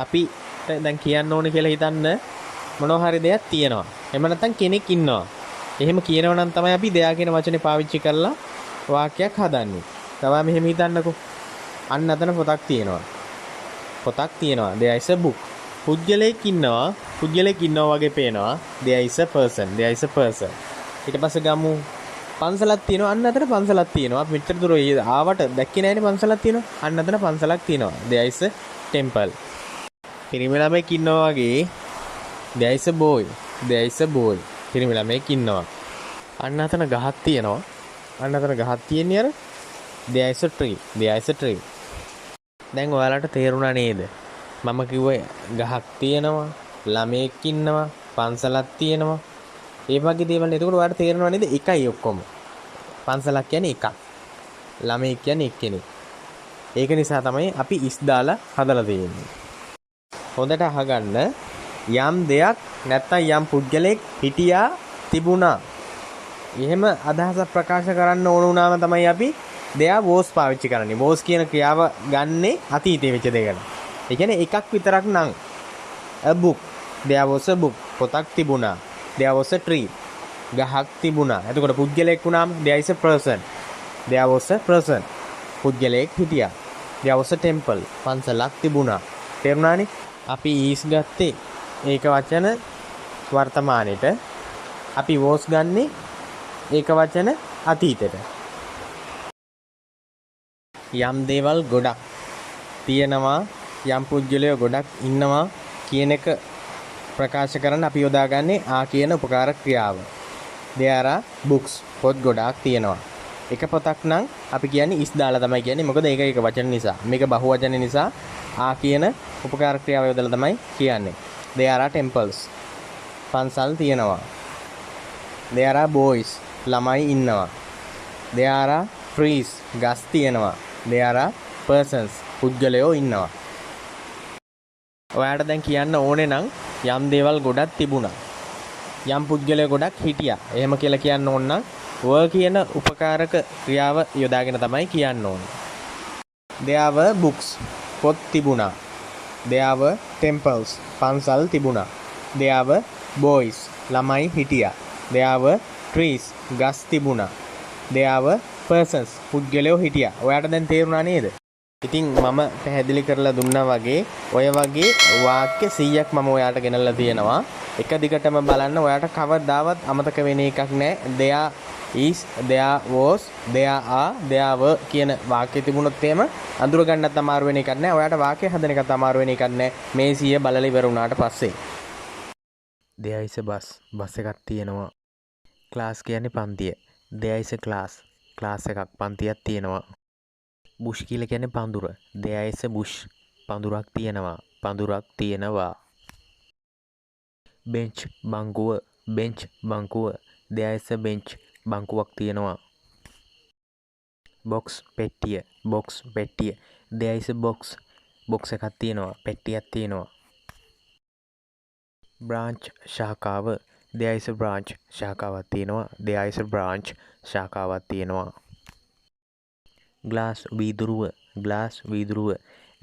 අපි දැන් කියන්න ඕනේ කියලා හිතන්න මොනවා හරි දෙයක් තියෙනවා. එහෙම නැත්නම් කෙනෙක් ඉන්නවා. එහෙම කියනවා නම් තමයි අපි දෙයා කියන වචනේ පාවිච්චි කරලා වාක්‍යයක් හදන්නේ. තව මෙහෙම හිතන්නකෝ. අන්න අතන පොතක් තියෙනවා. පොතක් තියෙනවා. there is a book. පුද්ගලයෙක් ඉන්නවා වගේ පේනවා. there is a person. ඊට පස්සේ ගමු පන්සලක් තියෙනවා. අන්න අතන පන්සලක් තියෙනවා. අපි මෙච්චර දුර ආවට දැක්කේ නැහැනේ පන්සලක් තියෙනවා. අන්න අතන පන්සලක් තියෙනවා. there is a temple. පිරිමි ළමෙක් ඉන්නවා වගේ there is a boy. පිරිමි ළමෙක් ඉන්නවා. අන්න අතන ගහක් තියෙනවා. අන්න අතන ගහක් තියෙන්නේ අර there is a tree. දැන් ඔයාලට තේරුණා නේද? මම කිව්වේ ගහක් තියෙනවා, ළමෙක් ඉන්නවා, පන්සලක් තියෙනවා. ඒ වගේ දේවල්. එතකොට ඔයාලට තේරෙනව නේද? එකයි ඔක්කොම. පන්සලක් කියන්නේ එකක්. ළමෙක් කියන්නේ එක්කෙනෙක්. ඒක නිසා තමයි අපි ඉස් දාලා හදලා තියෙන්නේ. හොඳට අහගන්න. යම් දෙයක් නැත්තම් යම් පුද්ගලෙක් හිටියා තිබුණා. එහෙම අදහසක් ප්‍රකාශ කරන්න ඕන වුණාම තමයි අපි දෙයා වෝස් පාවිච්චි කරන්නේ. වෝස් කියන ක්‍රියාව ගන්නේ අතීතයේ වෙච්ච දෙයකට. ඒ කියන්නේ එකක් විතරක් නම් a book. there was a book. පොතක් තිබුණා. there was a tree. ගහක් තිබුණා. එතකොට පුද්ගලයෙක් වුණාම there is a person. පුද්ගලයෙක් හිටියා. there was a temple. පන්සලක් තිබුණා. තේරුණානේ? අපි is ගත්තේ ඒක වචන වර්තමානෙට. අපි was ගන්නේ ඒක වචන අතීතෙට. යම් දේවල් ගොඩක් තියෙනවා, යම් පුද්ගලයෝ ගොඩක් ඉන්නවා කියන එක ප්‍රකාශ කරන්න අපි යොදාගන්නේ ආ කියන උපකාර ක්‍රියාව. there are books. පොත් ගොඩාක් තියෙනවා. එක පොතක් නම් අපි කියන්නේ is දාලා තමයි කියන්නේ. මොකද ඒක එක වචන නිසා. මේක බහුවචන නිසා ආ කියන උපකාර ක්‍රියාව යොදලා තමයි කියන්නේ. there are temples. පන්සල් තියෙනවා. there are boys. ළමයි ඉන්නවා. there are trees. ගස් තියෙනවා. there are persons. පුද්ගලයෝ ඉන්නවා. ඔයාලට දැන් කියන්න ඕනේ නම් යම් දේවල් ගොඩක් තිබුණා. යම් පුද්ගලයෝ ගොඩක් හිටියා. එහෙම කියලා කියන්න ඕන නම් were කියන උපකාරක ක්‍රියාව යොදාගෙන තමයි කියන්න ඕනේ. there were books. පොත් තිබුණා. there were temples. පන්සල් තිබුණා. there were boys. ළමයි හිටියා. there were trees. ගස් තිබුණා. there were persons. පුද්ගලයෝ හිටියා. ඔයාලට දැන් තේරුණා නේද? ඉතින් මම පැහැදිලි කරලා දුන්නා වගේ ඔය වගේ වාක්‍ය 100ක් මම ඔයාලට ගෙනල්ලා තියෙනවා. එක දිගටම බලන්න. ඔයාලට කවදාවත් අමතක වෙන එකක් නැහැ. there is, there was, there are, there were කියන වාක්‍ය තිබුණොත් එහෙම අඳුර ගන්නත් අමාරු වෙන එකක් නැහැ. ඔයාලට වාක්‍ය හදන එකත් අමාරු වෙන එකක් නැහැ. මේ 100 බලලා ඉවර වුණාට පස්සේ. there is a bus. Bus එකක් තියෙනවා. class කියන්නේ පන්තිය. there is a class. class එකක් පන්තියක් තියෙනවා. bush කියලා කියන්නේ පඳුර. there is a bush. පඳුරක් තියෙනවා. bench බංකුව. there is a bench. බංකුවක් තියෙනවා. box පෙට්ටිය. there is a box. box එකක් තියෙනවා. පෙට්ටියක් තියෙනවා. branch ශාඛාව. there is a branch. ශාඛාවක් තියෙනවා. there is a branch. ශාඛාවක් තියෙනවා. glass වීදුරුව.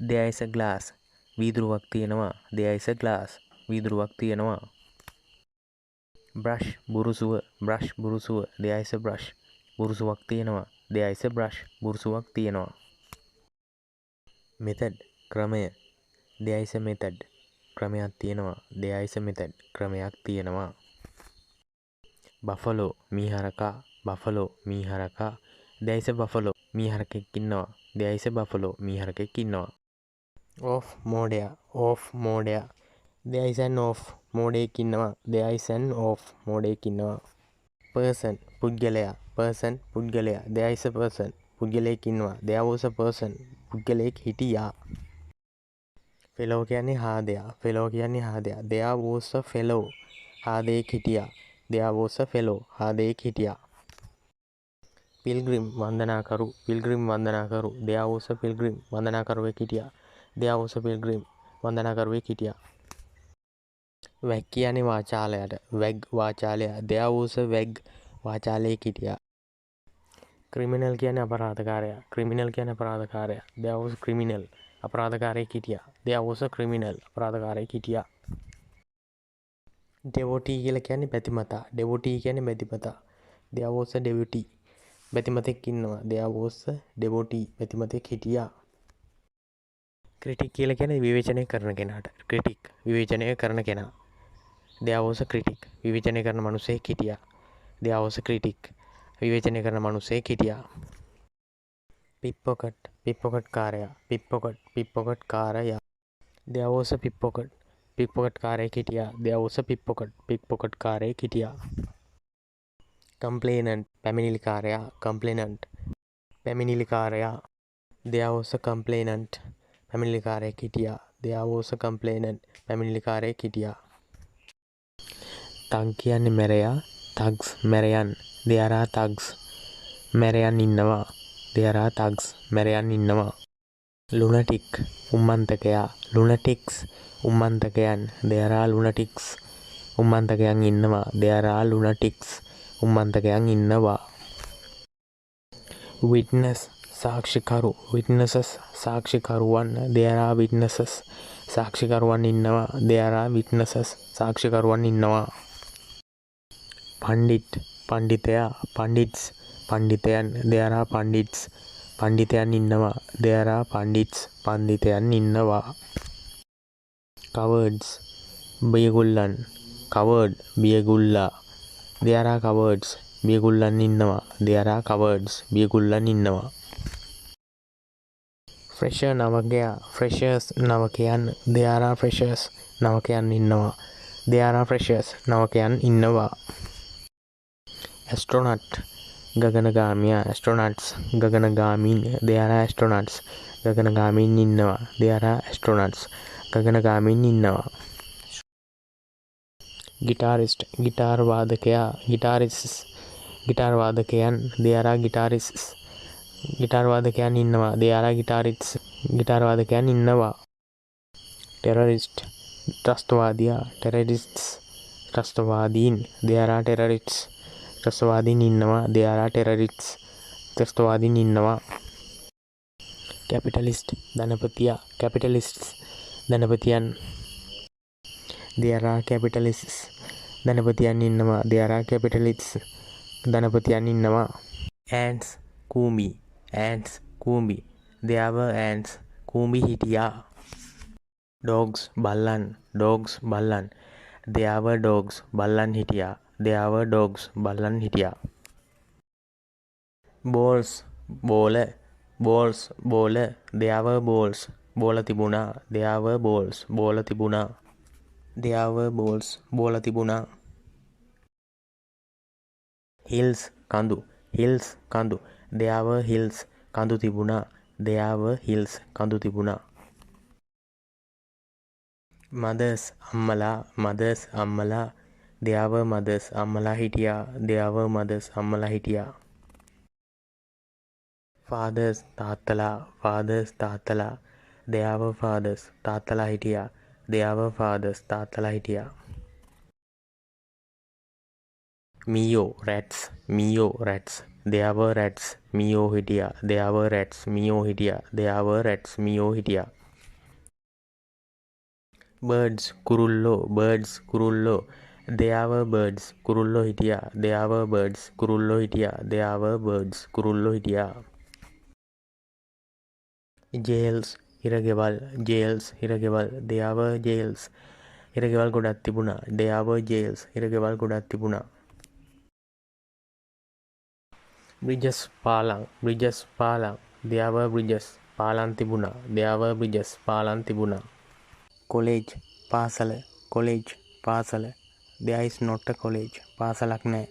there is a glass. වීදුරුවක් තියෙනවා. there is a glass. වීදුරුවක් තියෙනවා. brush බුරුසුව. there is a brush. බුරුසුවක් තියෙනවා. there is a brush. බුරුසුවක් තියෙනවා. method ක්‍රමය. there is a method. ක්‍රමයක් තියෙනවා. there is a method. ක්‍රමයක් තියෙනවා. buffalo මීහරකා. there is a buffalo. මීහරකෙක් ඉන්නවා. there is a buffalo. මීහරකෙක් ඉන්නවා. off මෝඩයා. there is an off. මෝඩයෙක් ඉන්නවා. there is an off. මෝඩයෙක් ඉන්නවා. person පුද්ගලයා. there is a person. පුද්ගලයෙක් ඉන්නවා. there was a person. පුද්ගලයෙක් හිටියා. fellow කියන්නේ හාදයා. there was a fellow. හාදයෙක් හිටියා. there was a fellow. හාදයෙක් හිටියා. pilgrim වන්දනාකරු. there was a pilgrim. වන්දනාකරුවෙක් හිටියා. there was a pilgrim. වන්දනාකරුවෙක් හිටියා. වැග් කියන්නේ වාචාලයට. වාචාලයා. there was a වැග්. වාචාලයෙක් හිටියා. criminal කියන්නේ අපරාධකාරයා. there was criminal. අපරාධකාරයෙක් හිටියා. there was a criminal. අපරාධකාරයෙක් හිටියා. devotee කියලා කියන්නේ බැතිමතා. devotee කියන්නේ බැතිමතා. there was a devotee. බැතිමතෙක් ඉන්නවා. there was a devotee. බැතිමතෙක් හිටියා. critic කියලා කියන්නේ විවේචනය කරන කෙනාට. critic විවේචනය කරන කෙනා. there was a critic. විවේචනය කරන මිනිසෙක් හිටියා. there was a critic. විවේචනය කරන මිනිසෙක් හිටියා. pickpocket. pickpocket කාරයා. pickpocket කාරයා. there was a pickpocket. pickpocket කාරයෙක් හිටියා. there was a pickpocket කාරයෙක් හිටියා. complainant. පැමිණිලිකාරයා. complainant. පැමිණිලිකාරයා. there was a complainant. පැමිණිලිකාරයෙක් හිටියා. there was a complainant. පැමිණිලිකාරයෙක් හිටියා. තග් කියන්නේ මැරයා. thugs මැරයන්. there are thugs. මැරයන් ඉන්නවා. there are thugs. මැරයන් ඉන්නවා. lunatic උම්මන්තකයා. lunatics උම්මන්තකයන්. there are lunatics. උම්මන්තකයන් ඉන්නවා. there are lunatics. උම්මන්තකයන් ඉන්නවා. witness සාක්ෂිකරු. witnesses සාක්ෂිකරුවන්. there are witnesses. සාක්ෂිකරුවන් ඉන්නවා. there are witnesses. සාක්ෂිකරුවන් ඉන්නවා. Pandit පණ්ඩිතයා. pandits පණ්ඩිතයන්. there are pandits. පණ්ඩිතයන් ඉන්නවා. there are pandits. පණ්ඩිතයන් ඉන්නවා. cowards බියගුල්ලන්. covered බියගුල්ලා. there are cowards. බියගුල්ලන් ඉන්නවා. there are cowards. බියගුල්ලන් ඉන්නවා. fresher නවකයා. freshers නවකයන්. there are freshers. නවකයන් ඉන්නවා. there are freshers. නවකයන් ඉන්නවා. astronaut ගගනගාමියා. astronauts ගගනගාමීන්. there are astronauts. ගගනගාමීන් ඉන්නවා. there are astronauts. ගගනගාමීන් ඉන්නවා. guitarist ගිටාර් වාදකයා. guitarists ගිටාර් වාදකයන්. there are guitarists. ගිටාර් වාදකයන් ඉන්නවා. there are guitarists. ගිටාර් වාදකයන් ඉන්නවා. terrorist ත්‍රස්තවාදියා. terrorists ත්‍රස්තවාදීන්. there are terrorists. ත්‍රස්තවාදීන් ඉන්නවා. there are terrorists. ත්‍රස්තවාදීන් ඉන්නවා. capitalist ධනපතියා. capitalists ධනපතියන්. there are capitalists. ධනපතියන් ඉන්නවා. there are capitalists. ධනපතියන් ඉන්නවා. ants කූඹි. ants කූඹි. there were ants. කූඹි හිටියා. dogs බල්ලන්. dogs බල්ලන්. there were dogs. බල්ලන් හිටියා. there were dogs. බල්ලන් හිටියා. balls බෝල. balls බෝල. there were balls. බෝල තිබුණා. there were balls. බෝල තිබුණා. there were balls. බෝල තිබුණා. hills කඳු. hills කඳු. there were hills. කඳු තිබුණා. there were hills. කඳු තිබුණා. mothers අම්මලා. mothers අම්මලා. there were mothers. අම්මලා හිටියා. there were mothers. අම්මලා හිටියා. fathers තාත්තලා. fathers තාත්තලා. there were fathers. තාත්තලා හිටියා. there were fathers. තාත්තලා හිටියා. mio rats. mio rats. there were rats. mio හිටියා. there were rats. mio හිටියා. there were rats. mio හිටියා. birds කුරුල්ලෝ. birds කුරුල්ලෝ. there were birds. කුරුල්ලෝ හිටියා. there were birds. කුරුල්ලෝ හිටියා. there were birds. කුරුල්ලෝ හිටියා. jails හිරගෙවල්. jails හිරගෙවල්. there were jails. හිරගෙවල් ගොඩක් තිබුණා. there were jails. හිරගෙවල් ගොඩක් තිබුණා. bridges පාලම්. bridges පාලම්. there were bridges. පාලම් තිබුණා. there were bridges. පාලම් තිබුණා. college පාසල. college පාසල. there is not a college. පාසලක් නැහැ.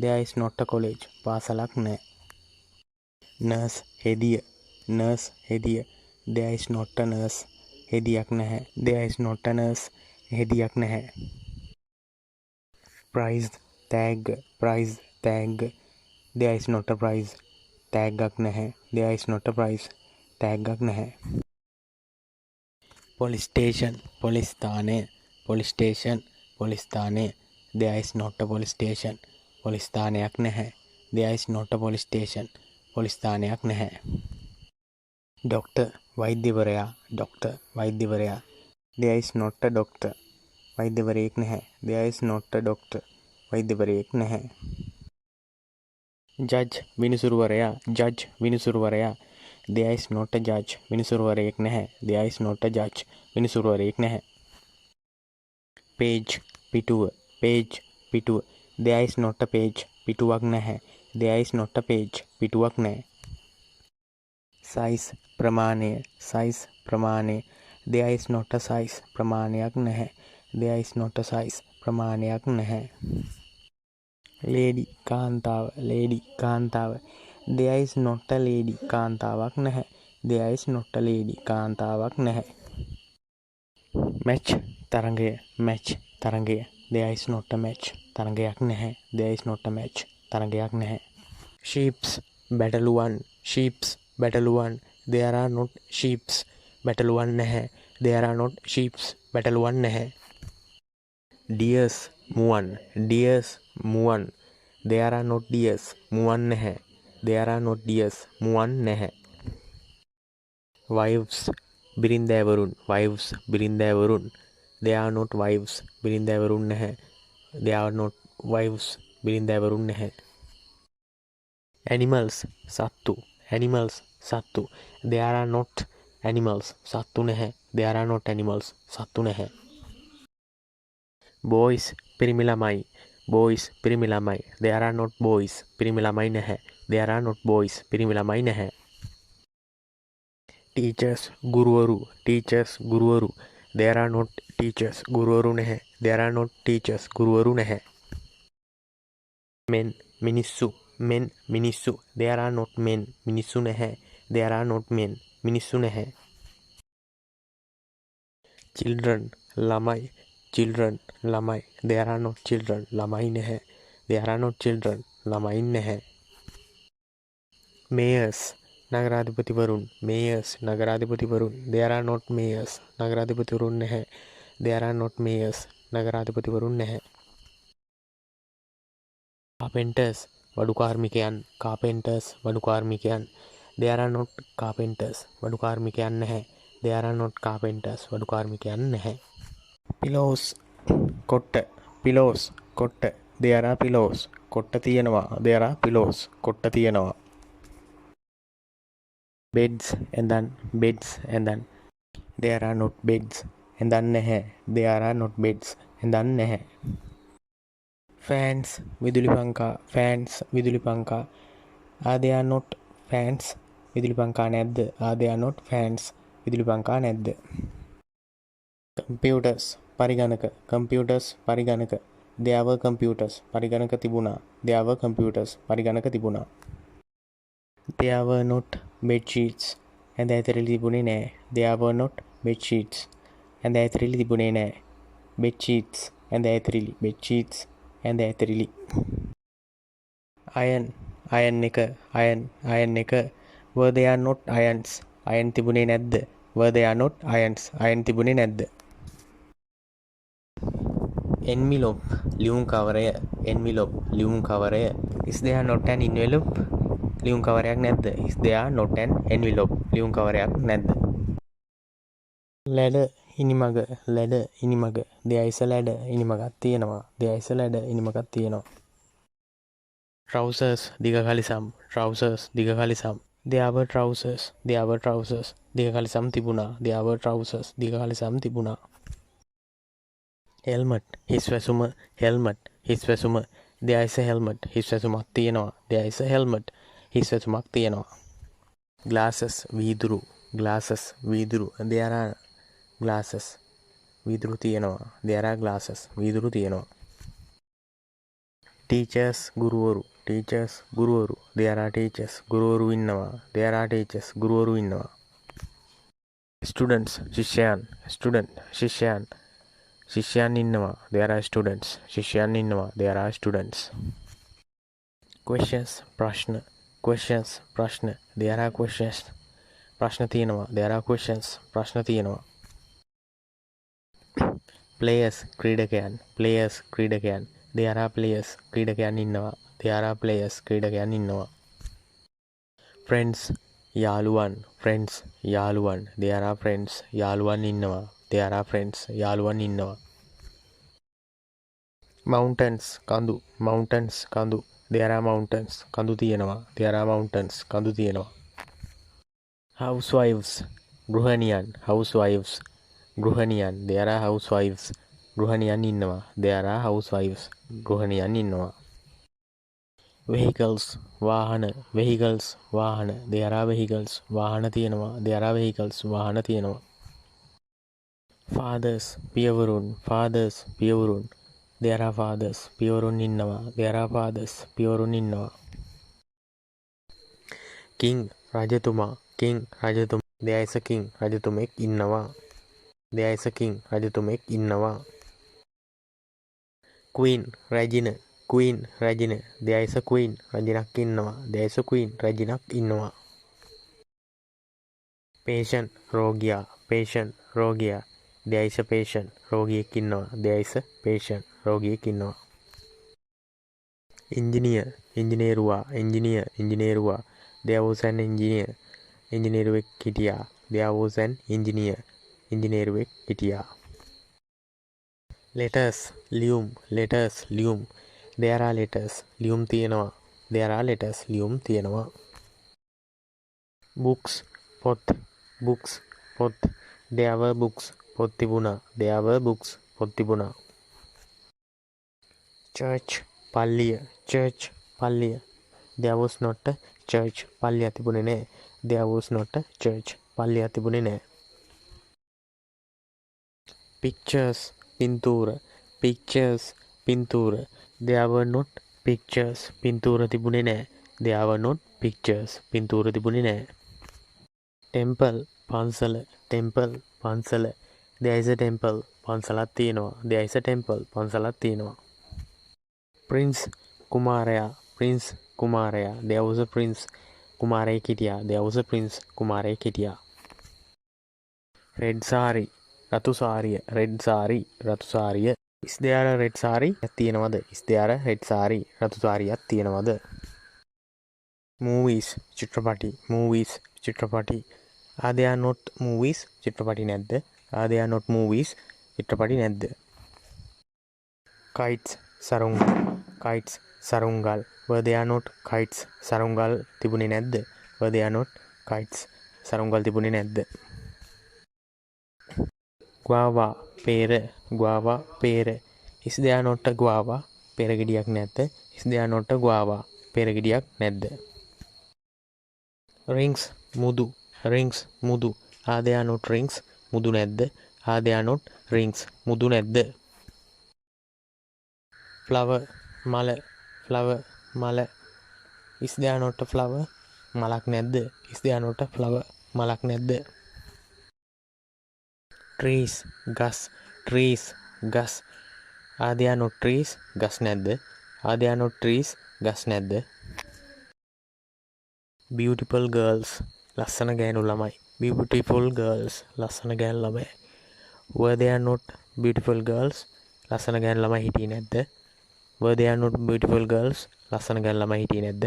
there is not a college. පාසලක් නැහැ. nurse හෙදිය. nurse හෙදිය. there is not a nurse. හෙදියක් නැහැ. there is not a nurse. හෙදියක් නැහැ. prize tag. prize tag. there is not a prize. තෑග්ගක් නැහැ. there is not a prize. තෑග්ගක් නැහැ. police station police ස්ථානය. police station police ස්ථානය. there is not a police station. police ස්ථානයක් නැහැ. there is not a police station. police ස්ථානයක් නැහැ. doctor වෛද්‍යවරයා doctor වෛද්‍යවරයා there is not a doctor වෛද්‍යවරයෙක් නැහැ there is not a doctor වෛද්‍යවරයෙක් නැහැ judge විනිසුරුවරයා judge විනිසුරුවරයා there is not a judge විනිසුරුවරයෙක් නැහැ there is not a judge විනිසුරුවරයෙක් නැහැ page පිටුව page පිටුව there is not a page පිටුවක් නැහැ there is not a page පිටුවක් නැහැ size ප්‍රමාණය size ප්‍රමාණය there is not a size ප්‍රමාණයක් නැහැ there is not a size ප්‍රමාණයක් නැහැ lady කාන්තාව lady කාන්තාව there is not a lady කාන්තාවක් නැහැ there is not a lady කාන්තාවක් නැහැ match තරඟය match තරඟය there is not a match තරඟයක් නැහැ there is not a match තරඟයක් නැහැ sheeps බැටළුවන් sheeps බැටළුවන් there are not sheeps බැටළුවන් නැහැ there are not sheeps බැටළුවන් නැහැ deers Muwan deers Muwan there are not deers මුවන් නැහැ there are not deers මුවන් නැහැ wives බිරින්දෑවරුන් wives බිරින්දෑවරුන් there are not wives බිරින්දෑවරුන් නැහැ there are not wives බිරින්දෑවරුන් නැහැ animals සත්තු animals සත්තු there are not animals සත්තු නැහැ there are not animals සත්තු නැහැ boys පිරිමි ළමයි boys පිරිමි ළමයි there are not boys පිරිමි ළමයි නැහැ there are not boys පිරිමි ළමයි නැහැ teachers ගුරුවරු teachers ගුරුවරු there are not teachers ගුරුවරු නැහැ there are not teachers ගුරුවරු නැහැ men මිනිස්සු men මිනිස්සු there are not men මිනිස්සු නැහැ there are not men මිනිස්සු නැහැ children ළමයි children ළමයි there are not children ළමයි නැහැ there are not children ළමයි නැහැ mayors නගරාධිපතිවරුන් mayors නගරාධිපතිවරුන් there are not mayors නගරාධිපතිවරුන් නැහැ there are not mayors නගරාධිපතිවරුන් නැහැ carpenters වඩු කාර්මිකයන් carpenters වඩු කාර්මිකයන් there are not carpenters වඩු කාර්මිකයන් නැහැ there are not carpenters වඩු කාර්මිකයන් නැහැ pillows කොට්ට pillows කොට්ට there are pillows කොට්ට තියෙනවා there are pillows කොට්ට තියෙනවා beds ඇඳන් beds ඇඳන් there are not beds ඇඳන් නැහැ there are not beds ඇඳන් නැහැ fans විදුලි පංකා fans විදුලි පංකා are there not fans විදුලි පංකා නැද්ද are there not fans විදුලි පංකා නැද්ද computers පරිගණක computers පරිගණක there were computers පරිගණක තිබුණා there were computers පරිගණක තිබුණා there were not bed sheets ඇඳ ඇතිරිලි තිබුණේ නැහැ there were not bed sheets ඇඳ ඇතිරිලි තිබුණේ නැහැ bed sheets ඇඳ ඇතිරිලි bed sheets ඇඳ ඇතිරිලි iron iron එක iron iron එක were there not irons iron තිබුණේ නැද්ද were there not irons iron තිබුණේ නැද්ද envelope ලියුම් කවරය envelope ලියුම් කවරය is there not an envelope ලියුම් කවරයක් නැද්ද is there not an envelope ලියුම් කවරයක් නැද්ද ladder ඉනිමග ladder ඉනිමග there is a ladder ඉනිමගක් තියෙනවා there is a ladder ඉනිමගක් තියෙනවා trousers දිග කලිසම් trousers දිග කලිසම් there were trousers there were trousers දිග කලිසම් තිබුණා there were trousers දිග කලිසම් තිබුණා helmet හිස් වැසුම helmet හිස් වැසුම there is a helmet හිස් වැසුමක් තියෙනවා there is a helmet හිස් වැසුමක් තියෙනවා glasses වීදුරු glasses වීදුරු there are glasses වීදුරු තියෙනවා there are glasses වීදුරු තියෙනවා teachers ගුරුවරු teachers ගුරුවරු there are teachers ගුරුවරු ඉන්නවා there are teachers ගුරුවරු ඉන්නවා students ශිෂ්‍යයන් student ශිෂ්‍යයන් ශිෂ්‍යයන් ඉන්නවා there are students ශිෂ්‍යයන් ඉන්නවා there are students questions ප්‍රශ්න questions ප්‍රශ්න there are questions ප්‍රශ්න තියෙනවා there are questions ප්‍රශ්න තියෙනවා players ක්‍රීඩකයන් players ක්‍රීඩකයන් there are players ක්‍රීඩකයන් ඉන්නවා there are players ක්‍රීඩකයන් ඉන්නවා friends යාළුවන් friends යාළුවන් there are friends යාළුවන් ඉන්නවා there are friends යාළුවන් ඉන්නවා mountains කඳු mountains කඳු there are mountains කඳු තියෙනවා there are mountains කඳු තියෙනවා housewives ගෘහණියන් housewives ගෘහණියන් there are housewives ගෘහණියන් ඉන්නවා there are housewives ගෘහණියන් ඉන්නවා vehicles වාහන vehicles වාහන there are vehicles වාහන තියෙනවා there are vehicles වාහන තියෙනවා fathers පියවරුන් fathers පියවරුන් there are fathers පියවරුන් ඉන්නවා there are fathers පියවරුන් ඉන්නවා king රජතුමා king රජතුමා there is a king රජතුමෙක් ඉන්නවා there is a king රජතුමෙක් ඉන්නවා queen රැජින queen රැජින there is a queen රැජිනක් ඉන්නවා there is a queen රැජිනක් ඉන්නවා patient රෝගියා patient රෝගියා there is a patient රෝගියෙක් ඉන්නවා there is a patient රෝගියෙක් ඉන්නවා engineer ඉංජිනේරුවා engineer ඉංජිනේරුවා there was an engineer ඉංජිනේරුවෙක් හිටියා there was an engineer ඉංජිනේරුවෙක් හිටියා letters ලියුම් letters ලියුම් there are letters ලියුම් තියෙනවා there are letters ලියුම් තියෙනවා books පොත් books පොත් there were books පොත් තිබුණා there were books පොත් තිබුණා church පල්ලිය church පල්ලිය there was not a church පල්ලිය තිබුණේ නැහැ there was not a church පල්ලිය තිබුණේ නැහැ pictures පින්තූර pictures පින්තූර there were not pictures පින්තූර තිබුණේ නැහැ there were not pictures පින්තූර තිබුණේ නැහැ temple පන්සල temple පන්සල there is a temple පන්සලක් තියෙනවා there is a temple පන්සලක් තියෙනවා prince කුමාරයා prince කුමාරයා there was a prince කුමාරයෙක් හිටියා there was a prince කුමාරයෙක් හිටියා red saree රතු සාරිය red saree රතු සාරිය is there a red saree තියෙනවද is there a red saree රතු සාරියක් තියෙනවද movies චිත්‍රපටි movies චිත්‍රපටි are there not movies චිත්‍රපටි නැද්ද are there not movies චිත්‍රපටි නැද්ද kites සරුංගල් kites සරුංගල් were there not kites සරුංගල් තිබුණේ නැද්ද were there not kites සරුංගල් තිබුණේ නැද්ද guava peer guava peer is there not a guava peer ගෙඩියක් නැද්ද is there not a guava peer ගෙඩියක් නැද්ද rings මුදු rings මුදු are there not rings මුදු නැද්ද are there not rings මුදු නැද්ද flower මල flower මල is there not a flower මලක් නැද්ද is there not a flower මලක් නැද්ද trees ගස් trees ගස් are there not trees ගස් නැද්ද are there not trees ගස් නැද්ද beautiful girls ලස්සන ගෑනු ළමයි beautiful girls ලස්සන ගෑනු ළමයි were there not beautiful girls ලස්සන ගෑනු ළමයි හිටියේ නැද්ද were there not beautiful girls ලස්සන ගෑනු ළමයි හිටියේ නැද්ද